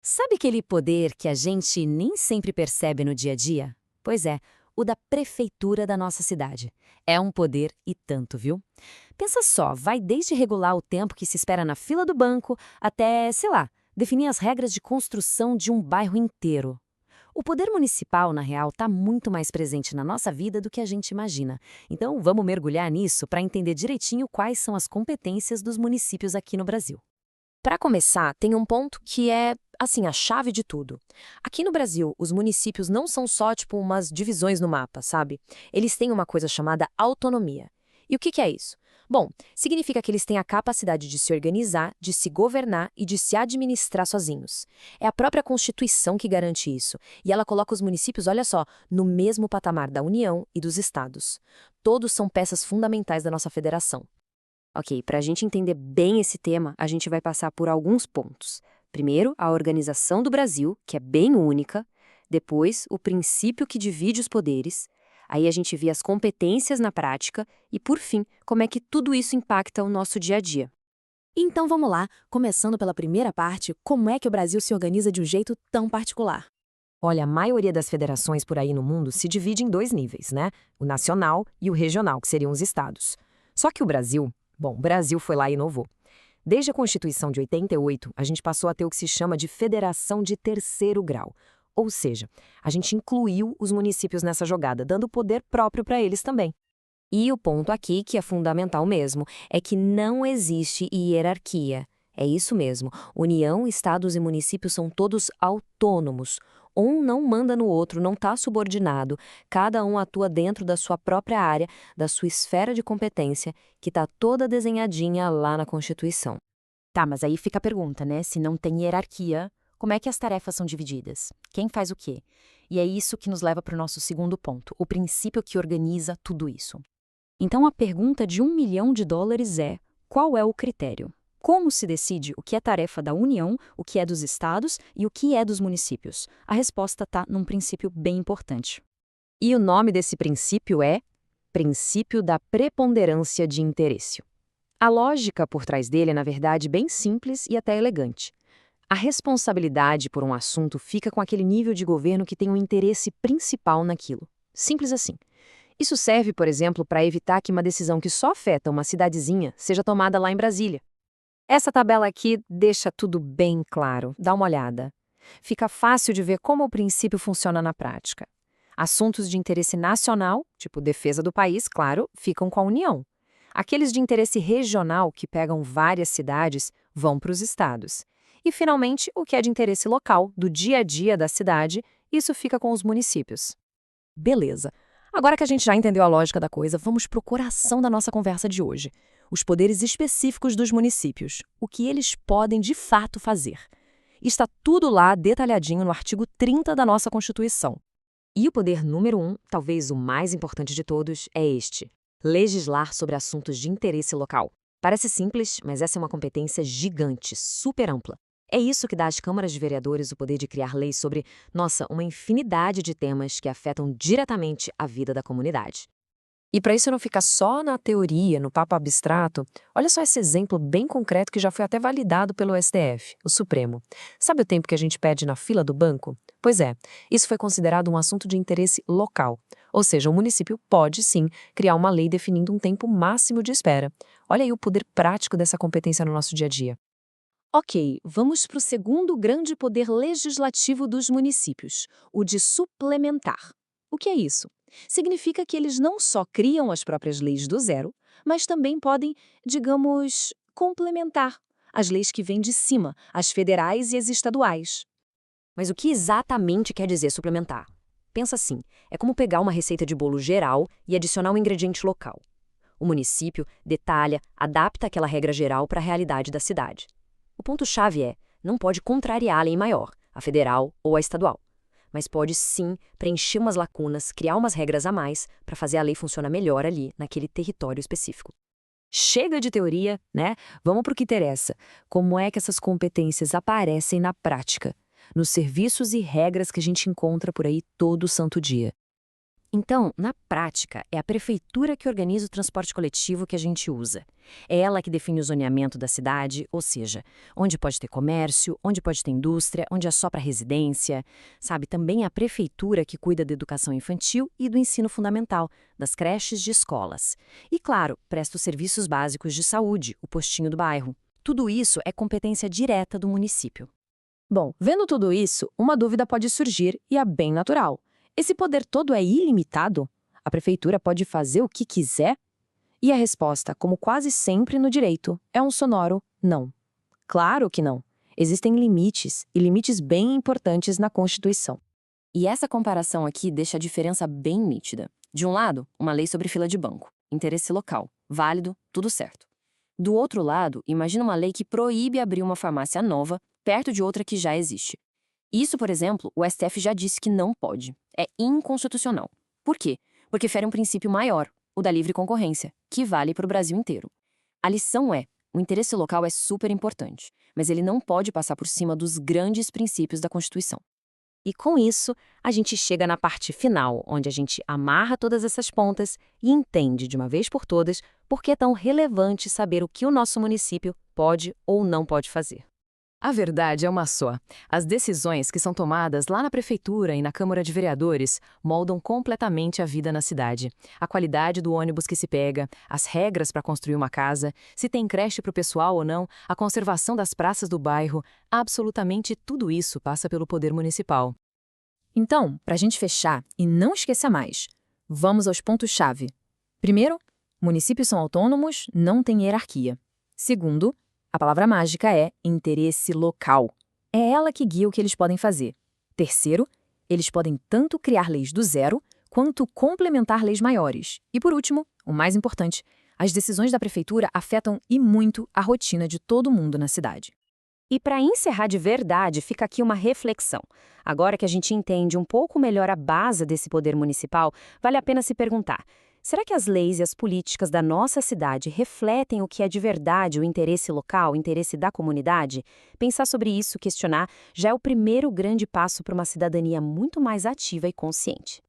Sabe aquele poder que a gente nem sempre percebe no dia a dia? Pois é, o da prefeitura da nossa cidade. É um poder e tanto, viu? Pensa só, vai desde regular o tempo que se espera na fila do banco até, sei lá, definir as regras de construção de um bairro inteiro. O poder municipal, na real, está muito mais presente na nossa vida do que a gente imagina. Então, vamos mergulhar nisso para entender direitinho quais são as competências dos municípios aqui no Brasil. Para começar, tem um ponto que é, assim, a chave de tudo. Aqui no Brasil, os municípios não são só, tipo, umas divisões no mapa, sabe? Eles têm uma coisa chamada autonomia. E o que é isso? Bom, significa que eles têm a capacidade de se organizar, de se governar e de se administrar sozinhos. É a própria Constituição que garante isso. E ela coloca os municípios, olha só, no mesmo patamar da União e dos estados. Todos são peças fundamentais da nossa federação. Ok, para a gente entender bem esse tema, a gente vai passar por alguns pontos. Primeiro, a organização do Brasil, que é bem única. Depois, o princípio que divide os poderes. Aí a gente vê as competências na prática. E, por fim, como é que tudo isso impacta o nosso dia a dia. Então vamos lá, começando pela primeira parte, como é que o Brasil se organiza de um jeito tão particular? Olha, a maioria das federações por aí no mundo se divide em dois níveis, né? O nacional e o regional, que seriam os estados. Só que o Brasil, bom, o Brasil foi lá e inovou. Desde a Constituição de 88, a gente passou a ter o que se chama de federação de terceiro grau. Ou seja, a gente incluiu os municípios nessa jogada, dando poder próprio para eles também. E o ponto aqui, que é fundamental mesmo, é que não existe hierarquia. É isso mesmo. União, estados e municípios são todos autônomos. Um não manda no outro, não está subordinado. Cada um atua dentro da sua própria área, da sua esfera de competência, que está toda desenhadinha lá na Constituição. Tá, mas aí fica a pergunta, né? Se não tem hierarquia, como é que as tarefas são divididas? Quem faz o quê? E é isso que nos leva para o nosso segundo ponto, o princípio que organiza tudo isso. Então a pergunta de US$ 1 milhão é: qual é o critério? Como se decide o que é tarefa da União, o que é dos estados e o que é dos municípios? A resposta está num princípio bem importante. E o nome desse princípio é princípio da preponderância de interesse. A lógica por trás dele é, na verdade, bem simples e até elegante. A responsabilidade por um assunto fica com aquele nível de governo que tem um interesse principal naquilo. Simples assim. Isso serve, por exemplo, para evitar que uma decisão que só afeta uma cidadezinha seja tomada lá em Brasília. Essa tabela aqui deixa tudo bem claro. Dá uma olhada. Fica fácil de ver como o princípio funciona na prática. Assuntos de interesse nacional, tipo defesa do país, claro, ficam com a União. Aqueles de interesse regional, que pegam várias cidades, vão para os estados. E, finalmente, o que é de interesse local, do dia a dia da cidade, isso fica com os municípios. Beleza. Agora que a gente já entendeu a lógica da coisa, vamos para o coração da nossa conversa de hoje. Os poderes específicos dos municípios. O que eles podem de fato fazer. Está tudo lá detalhadinho no artigo 30 da nossa Constituição. E o poder número 1, talvez o mais importante de todos, é este: legislar sobre assuntos de interesse local. Parece simples, mas essa é uma competência gigante, super ampla. É isso que dá às câmaras de vereadores o poder de criar leis sobre, nossa, uma infinidade de temas que afetam diretamente a vida da comunidade. E para isso não ficar só na teoria, no papo abstrato, olha só esse exemplo bem concreto que já foi até validado pelo STF, o Supremo. Sabe o tempo que a gente pede na fila do banco? Pois é, isso foi considerado um assunto de interesse local. Ou seja, o município pode, sim, criar uma lei definindo um tempo máximo de espera. Olha aí o poder prático dessa competência no nosso dia a dia. Ok, vamos para o segundo grande poder legislativo dos municípios, o de suplementar. O que é isso? Significa que eles não só criam as próprias leis do zero, mas também podem, digamos, complementar as leis que vêm de cima, as federais e as estaduais. Mas o que exatamente quer dizer suplementar? Pensa assim, é como pegar uma receita de bolo geral e adicionar um ingrediente local. O município detalha, adapta aquela regra geral para a realidade da cidade. O ponto-chave é, não pode contrariar a lei maior, a federal ou a estadual. Mas pode sim preencher umas lacunas, criar umas regras a mais para fazer a lei funcionar melhor ali, naquele território específico. Chega de teoria, né? Vamos para o que interessa. Como é que essas competências aparecem na prática? Nos serviços e regras que a gente encontra por aí todo santo dia. Então, na prática, é a prefeitura que organiza o transporte coletivo que a gente usa. É ela que define o zoneamento da cidade, ou seja, onde pode ter comércio, onde pode ter indústria, onde é só para residência. Sabe, também é a prefeitura que cuida da educação infantil e do ensino fundamental, das creches de escolas. E, claro, presta os serviços básicos de saúde, o postinho do bairro. Tudo isso é competência direta do município. Bom, vendo tudo isso, uma dúvida pode surgir e é bem natural. Esse poder todo é ilimitado? A prefeitura pode fazer o que quiser? E a resposta, como quase sempre no direito, é um sonoro não. Claro que não. Existem limites, e limites bem importantes na Constituição. E essa comparação aqui deixa a diferença bem nítida. De um lado, uma lei sobre fila de banco, interesse local, válido, tudo certo. Do outro lado, imagina uma lei que proíbe abrir uma farmácia nova perto de outra que já existe. Isso, por exemplo, o STF já disse que não pode. É inconstitucional. Por quê? Porque fere um princípio maior, o da livre concorrência, que vale para o Brasil inteiro. A lição é, o interesse local é super importante, mas ele não pode passar por cima dos grandes princípios da Constituição. E com isso, a gente chega na parte final, onde a gente amarra todas essas pontas e entende de uma vez por todas por que é tão relevante saber o que o nosso município pode ou não pode fazer. A verdade é uma só. As decisões que são tomadas lá na prefeitura e na Câmara de Vereadores moldam completamente a vida na cidade. A qualidade do ônibus que se pega, as regras para construir uma casa, se tem creche para o pessoal ou não, a conservação das praças do bairro, absolutamente tudo isso passa pelo poder municipal. Então, para a gente fechar e não esquecer mais, vamos aos pontos-chave. Primeiro, municípios são autônomos, não têm hierarquia. Segundo, a palavra mágica é interesse local. É ela que guia o que eles podem fazer. Terceiro, eles podem tanto criar leis do zero, quanto complementar leis maiores. E por último, o mais importante, as decisões da prefeitura afetam e muito a rotina de todo mundo na cidade. E para encerrar de verdade, fica aqui uma reflexão. Agora que a gente entende um pouco melhor a base desse poder municipal, vale a pena se perguntar: será que as leis e as políticas da nossa cidade refletem o que é de verdade o interesse local, o interesse da comunidade? Pensar sobre isso, questionar, já é o primeiro grande passo para uma cidadania muito mais ativa e consciente.